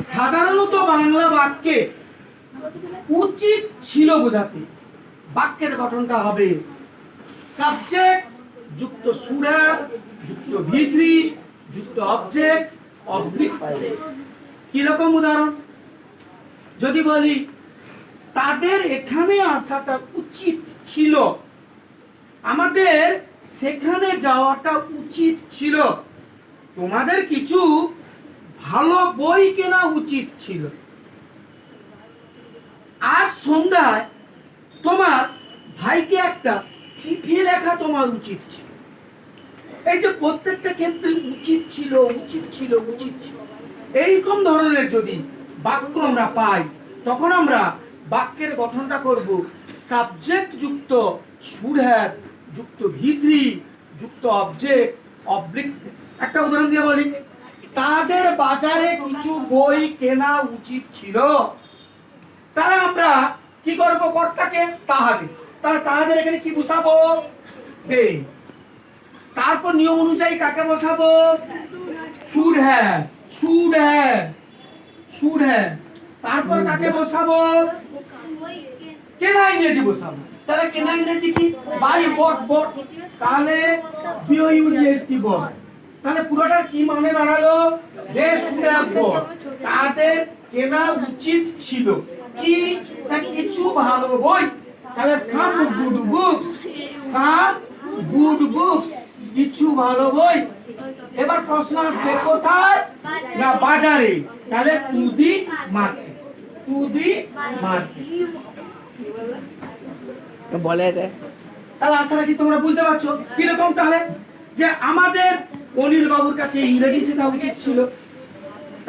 সাধারণত বাংলা বাক্যে উচিত ছিল বোঝাতে বাক্যের গঠনটা হবে সাবজেক্ট যুক্ত শুড হ্যাভ যুক্ত ভিত্রি যুক্ত অবজেক্ট অবলিক প্রেস। কিরকম উদাহরণ? যদি বলি তাদের এখানে আসাটা উচিত ছিল, আমাদের সেখানে যাওয়াটা উচিত ছিল, তোমাদের কিছু ভালো বই কেনা উচিত ছিল, আজ সন্ধ্যায় তোমার ভাইকে একটা চিঠি লেখা তোমার উচিত ছিল। এই যে প্রত্যেকটা ক্ষেত্রে উচিত ছিল উচিত ছিল উচিত ছিল, এইরকম ধরনের যদি বাক্য আমরা পাই তখন আমরা বাক্যের গঠনটা করব সাবজেক্ট যুক্ত শুড হ্যাভ যুক্ত ভিত্রি যুক্ত অবজেক্ট অবলিক প্রেস। একটা উদাহরণ দিয়ে বলি, তাদের বাজারে কিছু বই কেনা উচিত ছিল। তাহলে আমরা কি করব? কর্তাকে তাহাদের, তাহলে তাহাদের এখানে কি বসাবো? দে। তারপর নিয়ম অনুযায়ী কাকে বসাবো? Should have should have should have. তারপর কাকে বসাবো? কেনা ইংরেজি বসাবো। তাহলে কেনা ইংরেজি কি? Buy bought bought. তাহলে বিওইউজিএসটি বট। তাহলে পুরোটার কি মানে দাঁড়ালো? They should have bought. তাদের কেনা উচিত ছিল কি? না কিছু ভালো বই। তাহলে some good books, some good books, কিছু ভালো বই। এবার প্রশ্ন আসবে কোথায়? না বাজারে। তাহলে to the market, to the market বলে দেয়। তাহলে আশা কি তোমরা বুঝতে পারছো কিরকম? তাহলে যে আমাদের অনিল বাবুর কাছে ইংরেজি শেখা উচিত ছিল,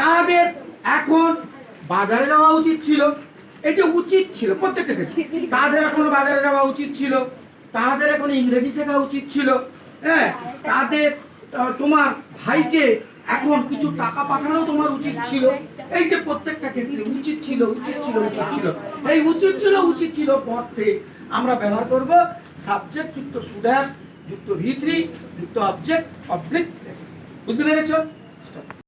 তাদের এখন বাজারে যাওয়া উচিত ছিল। এই যে উচিত ছিল প্রত্যেকটা ক্ষেত্রে, তাদের এখন বাজারে যাওয়া উচিত ছিল, তাদের এখন ইংরেজি শেখা উচিত ছিল, হ্যাঁ, তাদের তোমার ভাইকে এখন কিছু টাকা পাঠানো তোমার উচিত ছিল। এই যে প্রত্যেকটা ক্ষেত্রে উচিত ছিল উচিত ছিল উচিত ছিল, এই উচিত ছিল পথে আমরা ব্যবহার করব সাবজেক্ট যুক্ত শুড হ্যাভ যুক্ত ভিত্রি যুক্ত অবজেক্ট অবলিক প্রেস। বুঝতে পেরেছো?